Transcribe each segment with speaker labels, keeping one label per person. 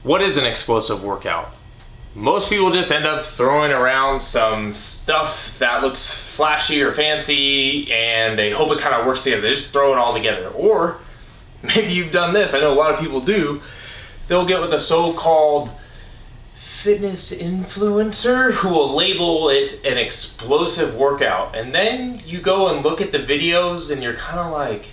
Speaker 1: What is an explosive workout? Most people just end up throwing around some stuff that looks flashy or fancy and they hope it kind of works together. They just throw it all together. Or maybe you've done this, I know a lot of people do. They'll get with a so-called fitness influencer who will label it an explosive workout. And then you go and look at the videos and you're kind of like,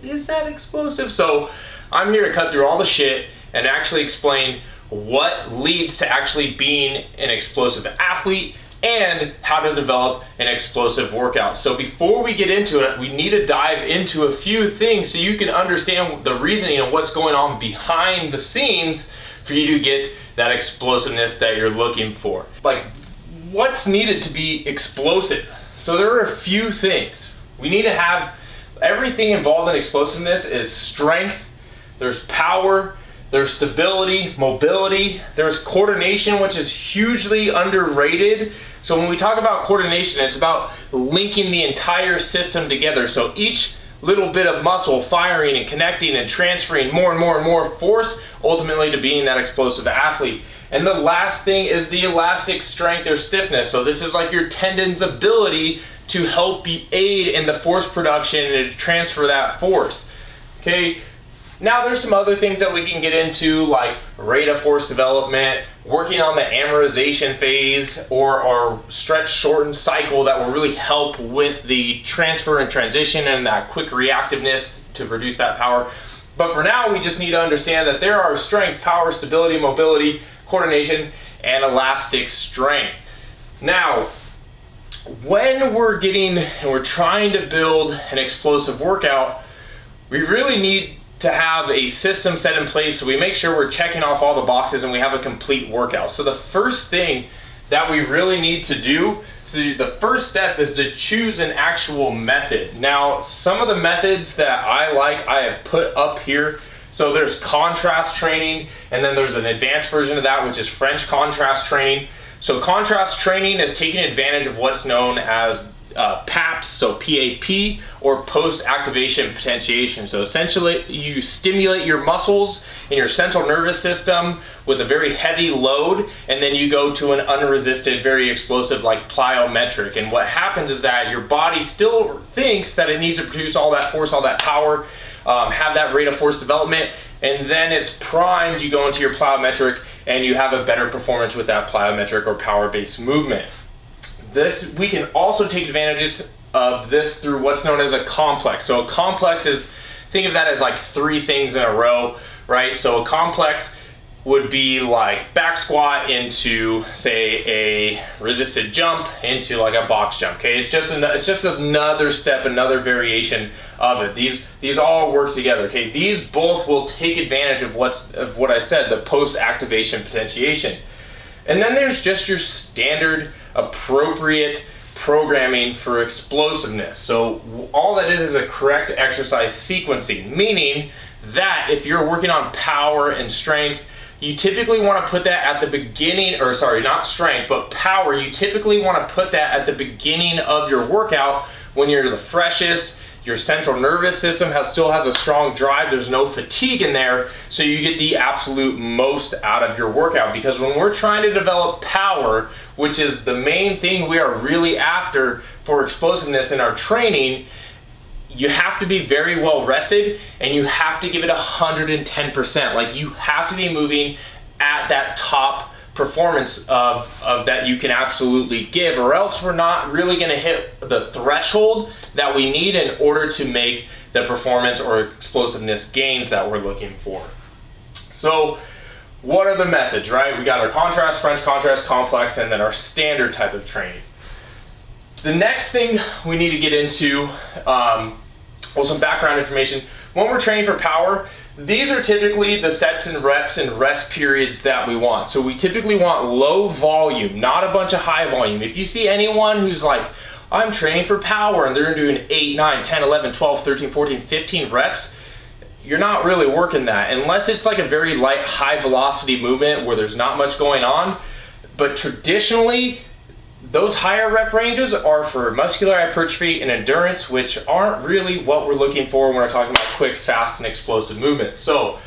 Speaker 1: is that explosive? So I'm here to cut through all the shit and actually explain what leads to actually being an explosive athlete and how to develop an explosive workout. So before we get into it, we need to dive into a few things so you can understand the reasoning and what's going on behind the scenes for you to get that explosiveness that you're looking for. Like, what's needed to be explosive? So there are a few things. We need to have everything involved in explosiveness is strength, there's power, there's stability, mobility, there's coordination, which is hugely underrated. So when we talk about coordination, it's about linking the entire system together. So each little bit of muscle firing and connecting and transferring more and more and more force, ultimately to being that explosive athlete. And the last thing is the elastic strength or stiffness. So this is like your tendon's ability to help aid in the force production and to transfer that force. Okay. Now there's some other things that we can get into, like rate of force development, working on the amortization phase or stretch shorten cycle that will really help with the transfer and transition and that quick reactiveness to produce that power. But for now, we just need to understand that there are strength, power, stability, mobility, coordination, and elastic strength. Now, when we're trying to build an explosive workout, we really need to have a system set in place so we make sure we're checking off all the boxes and we have a complete workout. So the first thing that we really need to do, so the first step is to choose an actual method. Now, some of the methods that I have put up here. So there's contrast training, and then there's an advanced version of that, which is French contrast training. So contrast training is taking advantage of what's known as PAPs, so PAP, or post-activation potentiation. So essentially you stimulate your muscles in your central nervous system with a very heavy load, and then you go to an unresisted, very explosive like plyometric. And what happens is that your body still thinks that it needs to produce all that force, all that power, have that rate of force development, and then it's primed, you go into your plyometric and you have a better performance with that plyometric or power-based movement. We can also take advantages of this through what's known as a complex. So a complex is, think of that as like three things in a row, right? So a complex would be like back squat into, say, a resisted jump into like a box jump. Okay, it's just another step, another variation of it. These all work together. Okay, these both will take advantage of what I said, the post-activation potentiation. And then there's just your standard appropriate programming for explosiveness. So all that is a correct exercise sequencing, meaning that if you're working on power and strength, you typically want to put that at the beginning, or sorry, not strength, but power. You typically want to put that at the beginning of your workout when you're the freshest. Your central nervous system still has a strong drive. There's no fatigue in there, so you get the absolute most out of your workout. Because when we're trying to develop power, which is the main thing we are really after for explosiveness in our training, you have to be very well rested and you have to give it 110%. Like, you have to be moving at that top performance of that you can absolutely give, or else we're not really going to hit the threshold that we need in order to make the performance or explosiveness gains that we're looking for. So what are the methods, right? We got our contrast, French contrast, complex, and then our standard type of training. The next thing we need to get into, well, some background information. When we're training for power, these are typically the sets and reps and rest periods that we want. So we typically want low volume, not a bunch of high volume. If you see anyone who's like, I'm training for power, and they're doing 8, 9, 10, 11, 12, 13, 14, 15 reps, you're not really working that, unless it's like a very light, high velocity movement where there's not much going on. But traditionally, those higher rep ranges are for muscular hypertrophy and endurance, which aren't really what we're looking for when we're talking about quick, fast, and explosive movements. So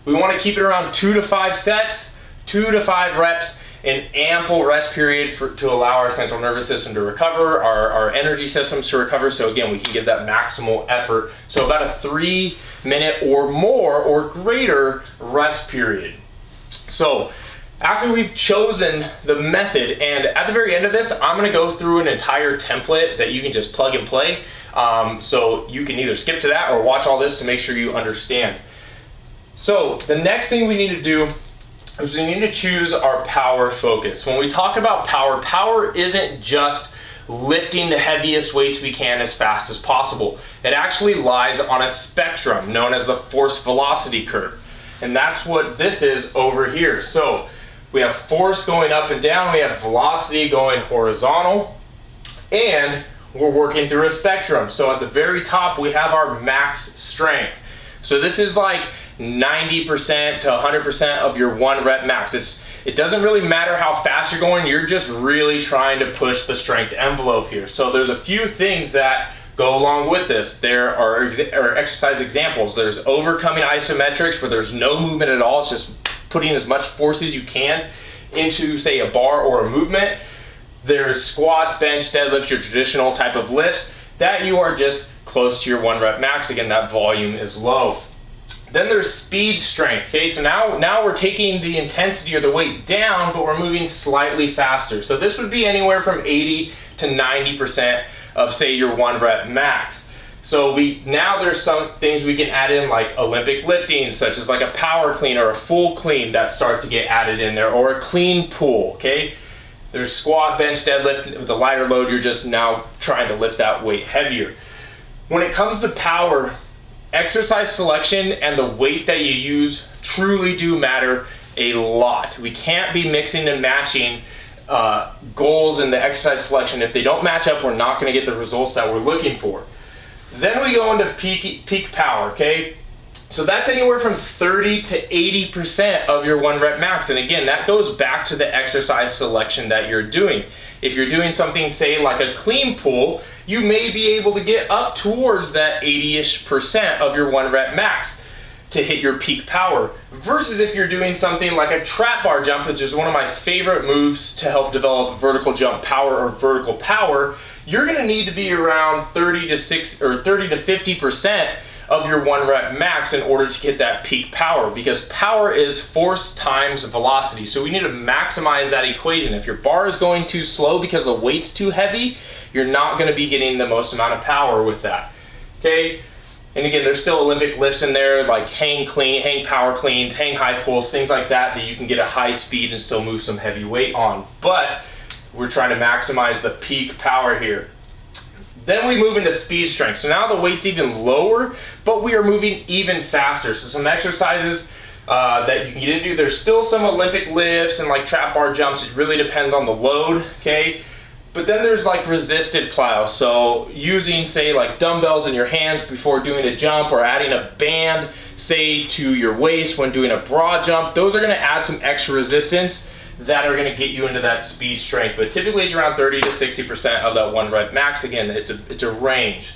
Speaker 1: We want to keep it around 2 to 5 sets, 2 to 5 reps, an ample rest period to allow our central nervous system to recover, our energy systems to recover, so again, we can give that maximal effort. So about a 3-minute or more or greater rest period. So after we've chosen the method, and at the very end of this, I'm gonna go through an entire template that you can just plug and play. So you can either skip to that or watch all this to make sure you understand. So the next thing we need to do is we need to choose our power focus. When we talk about power, power isn't just lifting the heaviest weights we can as fast as possible. It actually lies on a spectrum known as a force velocity curve. And that's what this is over here. So we have force going up and down, we have velocity going horizontal, and we're working through a spectrum. So at the very top, we have our max strength. So this is like 90% to 100% of your 1 rep max. It doesn't really matter how fast you're going, you're just really trying to push the strength envelope here. So there's a few things that go along with this. There are exercise examples. There's overcoming isometrics where there's no movement at all. It's just putting as much force as you can into, say, a bar or a movement. There's squats, bench, deadlifts, your traditional type of lifts that you are just close to your 1 rep max. Again, that volume is low. Then there's speed strength, okay? So now we're taking the intensity or the weight down, but we're moving slightly faster. So this would be anywhere from 80 to 90% of, say, your 1 rep max. So now there's some things we can add in, like Olympic lifting, such as like a power clean or a full clean that start to get added in there, or a clean pull, okay? There's squat, bench, deadlift. With a lighter load, you're just now trying to lift that weight heavier. When it comes to power, exercise selection and the weight that you use truly do matter a lot. We can't be mixing and matching goals in the exercise selection. If they don't match up, we're not going to get the results that we're looking for. Then we go into peak power, okay? So that's anywhere from 30 to 80% of your 1 rep max. And again, that goes back to the exercise selection that you're doing. If you're doing something, say, like a clean pull, you may be able to get up towards that 80-ish% of your 1 rep max to hit your peak power. Versus if you're doing something like a trap bar jump, which is one of my favorite moves to help develop vertical jump power or vertical power, you're gonna need to be around 30 to 50% of your 1 rep max in order to get that peak power, because power is force times velocity. So we need to maximize that equation. If your bar is going too slow because the weight's too heavy, you're not going to be getting the most amount of power with that, okay? And again, there's still Olympic lifts in there, like hang power cleans, hang high pulls, things like that you can get a high speed and still move some heavy weight on. But we're trying to maximize the peak power here. Then we move into speed strength. So now the weight's even lower, but we are moving even faster. So some exercises that you can get into, there's still some Olympic lifts and like trap bar jumps. It really depends on the load, okay? But then there's like resisted plyos. So using, say, like dumbbells in your hands before doing a jump, or adding a band, say, to your waist when doing a broad jump. Those are gonna add some extra resistance that are gonna get you into that speed strength. But typically it's around 30 to 60% of that 1 rep max. Again, it's a range.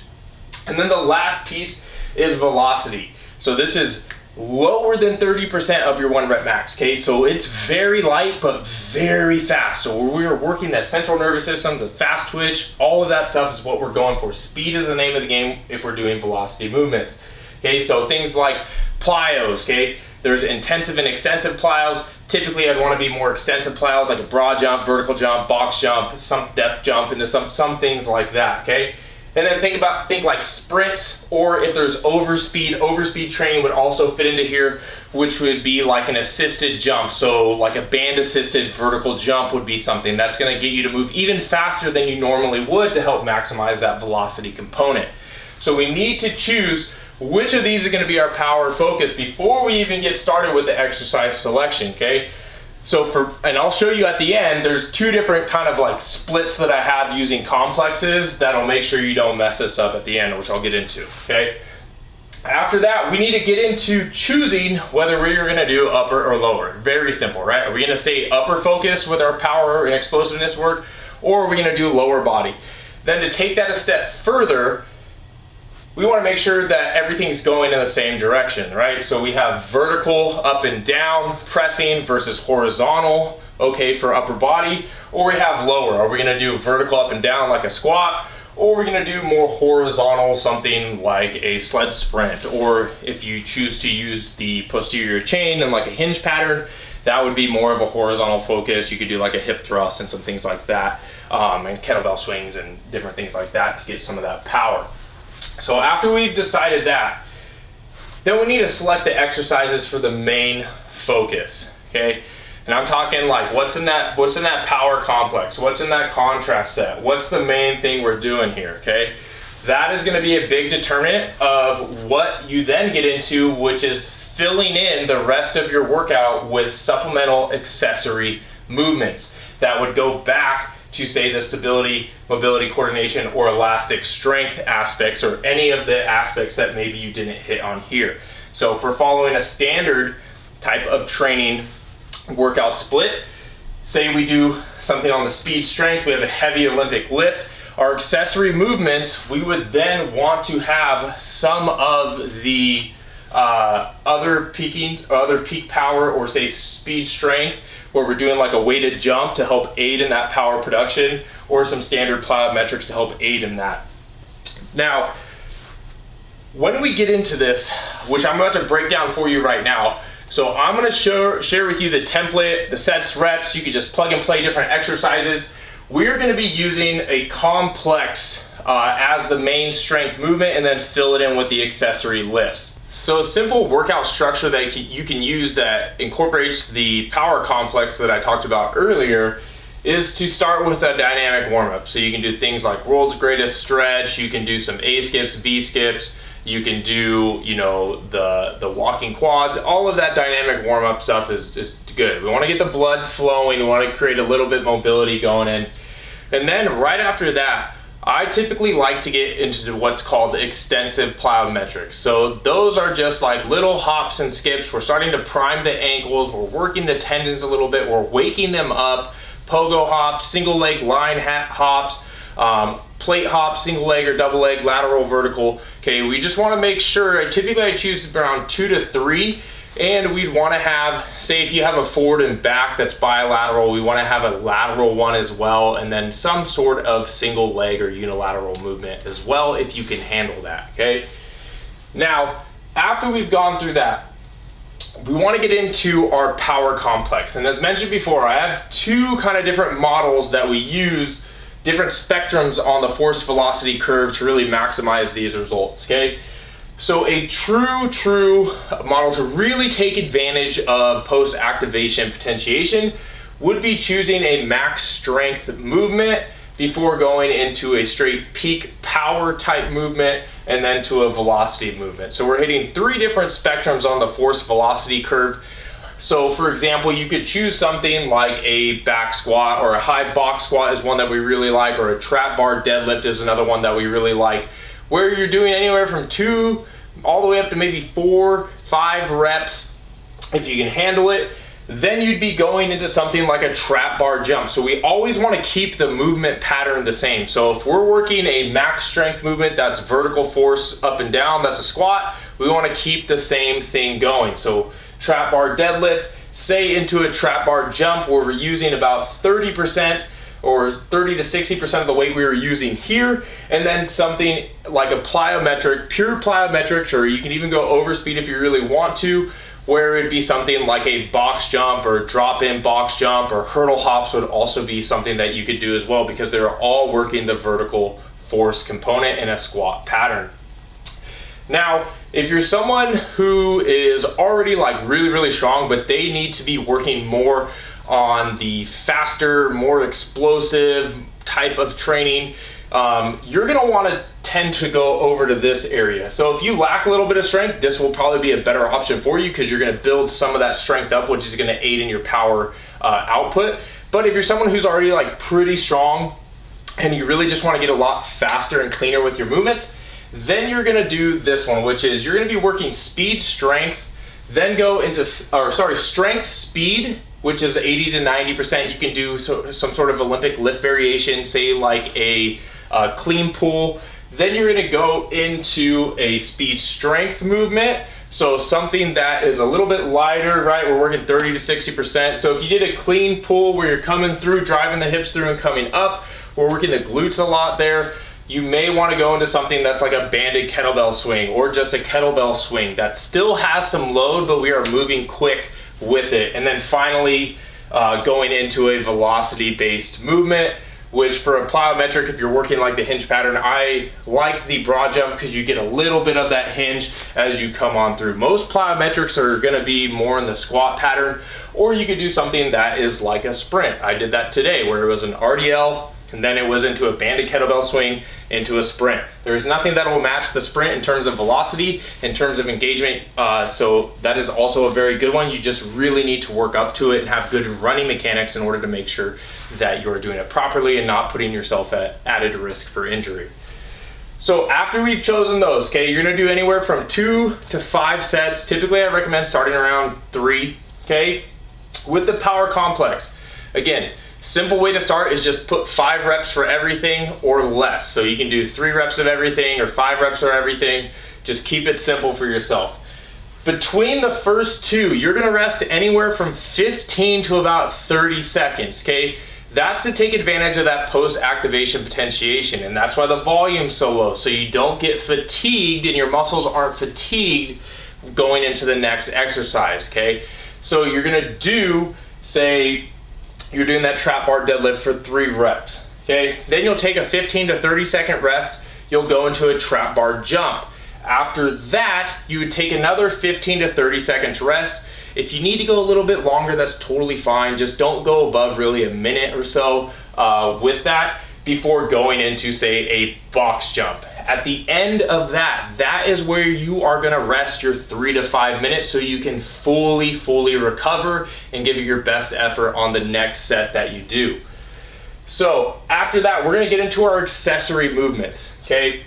Speaker 1: And then the last piece is velocity. So this is lower than 30% of your 1 rep max, okay? So it's very light, but very fast. So we're working that central nervous system, the fast twitch, all of that stuff is what we're going for. Speed is the name of the game if we're doing velocity movements, okay? So things like plyos, okay? There's intensive and extensive plyos. Typically, I'd want to be more extensive plyos, like a broad jump, vertical jump, box jump, some depth jump, into some things like that, okay? And then think like sprints, or if there's overspeed training would also fit into here, which would be like an assisted jump. So like a band assisted vertical jump would be something that's going to get you to move even faster than you normally would to help maximize that velocity component. So we need to choose which of these is going to be our power focus before we even get started with the exercise selection, okay? So and I'll show you at the end, there's 2 different kind of like splits that I have using complexes that'll make sure you don't mess this up at the end, which I'll get into, okay? After that, we need to get into choosing whether we're gonna do upper or lower. Very simple, right? Are we gonna stay upper focused with our power and explosiveness work, or are we gonna do lower body? Then to take that a step further, we want to make sure that everything's going in the same direction, right? So we have vertical up and down pressing versus horizontal, okay, for upper body, or we have lower. Are we going to do vertical up and down like a squat, or we're going to do more horizontal, something like a sled sprint, or if you choose to use the posterior chain and like a hinge pattern, that would be more of a horizontal focus. You could do like a hip thrust and some things like that, and kettlebell swings and different things like that to get some of that power. So after we've decided that, then we need to select the exercises for the main focus, okay? And I'm talking like what's in that power complex, what's in that contrast set, what's the main thing we're doing here, okay? That is going to be a big determinant of what you then get into, which is filling in the rest of your workout with supplemental accessory movements that would go back to, say, the stability, mobility, coordination, or elastic strength aspects, or any of the aspects that maybe you didn't hit on here. So if we're following a standard type of training workout split, say we do something on the speed strength, we have a heavy Olympic lift, our accessory movements, we would then want to have some of the other peak power, or say speed strength, where we're doing like a weighted jump to help aid in that power production, or some standard plyometrics to help aid in that. Now, when we get into this, which I'm about to break down for you right now, so I'm going to share with you the template, the sets, reps. You can just plug and play different exercises. We're going to be using a complex as the main strength movement, and then fill it in with the accessory lifts. So a simple workout structure that you can use that incorporates the power complex that I talked about earlier is to start with a dynamic warm-up. So you can do things like world's greatest stretch, you can do some A skips, B skips, you can do, you know, the walking quads. All of that dynamic warm-up stuff is just good. We want to get the blood flowing, we want to create a little bit mobility going in. And then right after that, I typically like to get into what's called extensive plyometrics. So those are just like little hops and skips. We're starting to prime the ankles, we're working the tendons a little bit, we're waking them up. Pogo hops, single leg line hops, plate hops, single leg or double leg, lateral, vertical. Okay, we just want to make sure, typically I choose around 2 to 3. And we'd want to have, say if you have a forward and back that's bilateral, we want to have a lateral one as well, and then some sort of single leg or unilateral movement as well, if you can handle that, okay? Now, after we've gone through that, we want to get into our power complex. And as mentioned before, I have two kind of different models that we use, different spectrums on the force velocity curve to really maximize these results, okay? So a true model to really take advantage of post-activation potentiation would be choosing a max strength movement before going into a straight peak power type movement, and then to a velocity movement. So we're hitting 3 different spectrums on the force velocity curve. So for example, you could choose something like a back squat, or a high box squat is one that we really like, or a trap bar deadlift is another one that we really like, where you're doing anywhere from 2 all the way up to maybe 4, 5 reps if you can handle it. Then you'd be going into something like a trap bar jump. So we always want to keep the movement pattern the same. So if we're working a max strength movement that's vertical force up and down, that's a squat, we want to keep the same thing going. So trap bar deadlift, say into a trap bar jump where we're using about 30% or 30 to 60% of the weight we were using here, and then something like a plyometric, pure plyometric, or you can even go over speed if you really want to, where it'd be something like a box jump or drop-in box jump, or hurdle hops would also be something that you could do as well, because they're all working the vertical force component in a squat pattern. Now, if you're someone who is already like really strong, but they need to be working more on the faster, more explosive type of training, you're gonna wanna tend to go over to this area. So if you lack a little bit of strength, this will probably be a better option for you, because you're gonna build some of that strength up, which is gonna aid in your power output. But if you're someone who's already like pretty strong and you really just wanna get a lot faster and cleaner with your movements, then you're gonna do this one, which is you're gonna be working speed strength, then go into, strength speed, which is 80 to 90%. You can do some sort of Olympic lift variation, say like a clean pull. Then you're gonna go into a speed strength movement. So something that is a little bit lighter, right? We're working 30 to 60%. So if you did a clean pull where you're coming through, driving the hips through and coming up, we're working the glutes a lot there. You may want to go into something that's like a banded kettlebell swing or just a kettlebell swing that still has some load, but we are moving quick with it. And then finally, going into a velocity-based movement, which for a plyometric, if you're working like the hinge pattern, I like the broad jump because you get a little bit of that hinge as you come on through. Most plyometrics are gonna be more in the squat pattern, or you could do something that is like a sprint. I did that today where it was an RDL, and then it was into a banded kettlebell swing, into a sprint. There's nothing that will match the sprint in terms of velocity, in terms of engagement, so that is also a very good one. You just really need to work up to it and have good running mechanics in order to make sure that you're doing it properly and not putting yourself at added risk for injury. So after we've chosen those, okay, you're gonna do anywhere from 2 to 5 sets. Typically I recommend starting around 3, okay? With the power complex, again, simple way to start is just put 5 reps for everything or less. So you can do 3 reps of everything or 5 reps of everything. Just keep it simple for yourself. Between the first 2, you're gonna rest anywhere from 15 to about 30 seconds, okay? That's to take advantage of that post-activation potentiation, and that's why the volume's so low, so you don't get fatigued and your muscles aren't fatigued going into the next exercise, okay? So you're gonna do, say, you're doing that trap bar deadlift for 3 reps, okay? Then you'll take a 15 to 30 second rest, you'll go into a trap bar jump. After that, you would take another 15 to 30 seconds rest. If you need to go a little bit longer, that's totally fine. Just don't go above really a minute or so with that before going into, say, a box jump. At the end of that, that is where you are gonna rest your 3 to 5 minutes so you can fully recover and give it your best effort on the next set that you do. So after that, we're gonna get into our accessory movements, okay?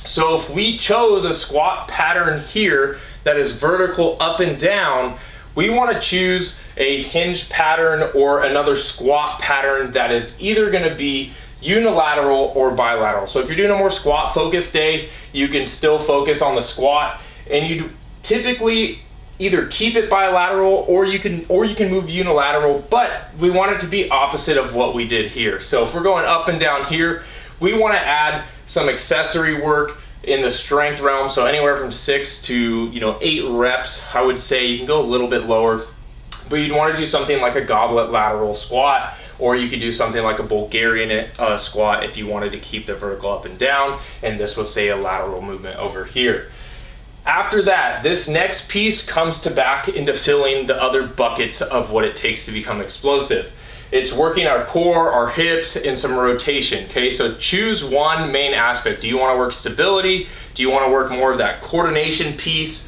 Speaker 1: So if we chose a squat pattern here that is vertical up and down, we wanna choose a hinge pattern or another squat pattern that is either gonna be unilateral or bilateral. So if you're doing a more squat focused day, you can still focus on the squat, and you typically either keep it bilateral or you can move unilateral, but we want it to be opposite of what we did here. So if we're going up and down here, we want to add some accessory work in the strength realm, so anywhere from 6 to 8 reps. I would say you can go a little bit lower, but you'd want to do something like a goblet lateral squat, or you could do something like a Bulgarian squat if you wanted to keep the vertical up and down, and this was, say, a lateral movement over here. After that, this next piece comes back into filling the other buckets of what it takes to become explosive. It's working our core, our hips, and some rotation, okay? So choose one main aspect. Do you want to work stability? Do you want to work more of that coordination piece?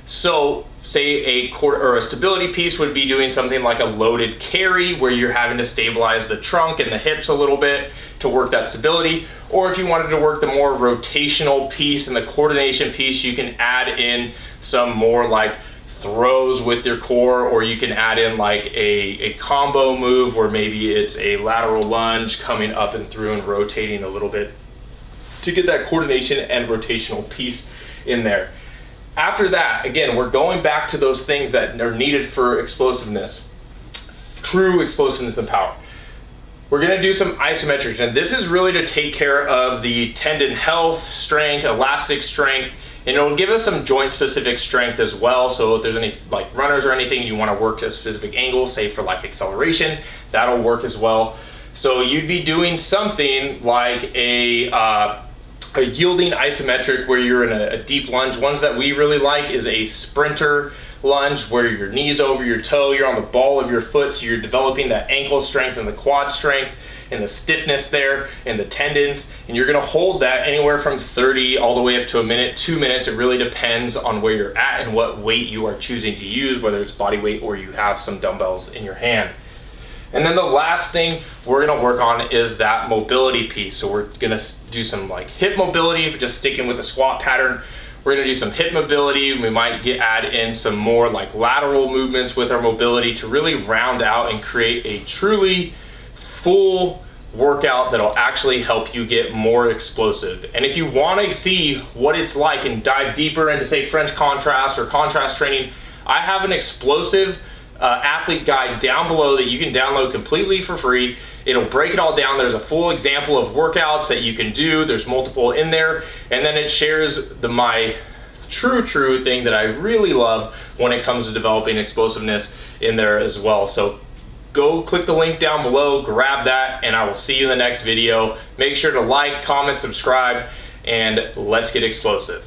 Speaker 1: So say a stability piece would be doing something like a loaded carry where you're having to stabilize the trunk and the hips a little bit to work that stability. Or if you wanted to work the more rotational piece and the coordination piece, you can add in some more like throws with your core, or you can add in like a combo move where maybe it's a lateral lunge coming up and through and rotating a little bit to get that coordination and rotational piece in there. After that, again, we're going back to those things that are needed for explosiveness, true explosiveness and power. We're gonna do some isometrics, and this is really to take care of the tendon health, strength, elastic strength, and it'll give us some joint specific strength as well. So if there's any like runners or anything, you wanna work a specific angle, say for like acceleration, that'll work as well. So you'd be doing something like a yielding isometric where you're in a deep lunge. Ones that we really like is a sprinter lunge where your knees over your toe, you're on the ball of your foot, so you're developing that ankle strength and the quad strength and the stiffness there and the tendons, and you're gonna hold that anywhere from 30 all the way up to a minute, 2 minutes. It really depends on where you're at and what weight you are choosing to use, whether it's body weight or you have some dumbbells in your hand. And then the last thing we're gonna work on is that mobility piece. So we're gonna do some like hip mobility, if just sticking with the squat pattern. We're gonna do some hip mobility. We might add in some more like lateral movements with our mobility to really round out and create a truly full workout that'll actually help you get more explosive. And if you want to see what it's like and dive deeper into, say, French contrast or contrast training, I have an explosive athlete guide down below that you can download completely for free. It'll break it all down. There's a full example of workouts that you can do. There's multiple in there, and then it shares my true thing that I really love when it comes to developing explosiveness in there as well. So go click the link down below, grab that, and I will see you in the next video. Make sure to like, comment, subscribe, and let's get explosive.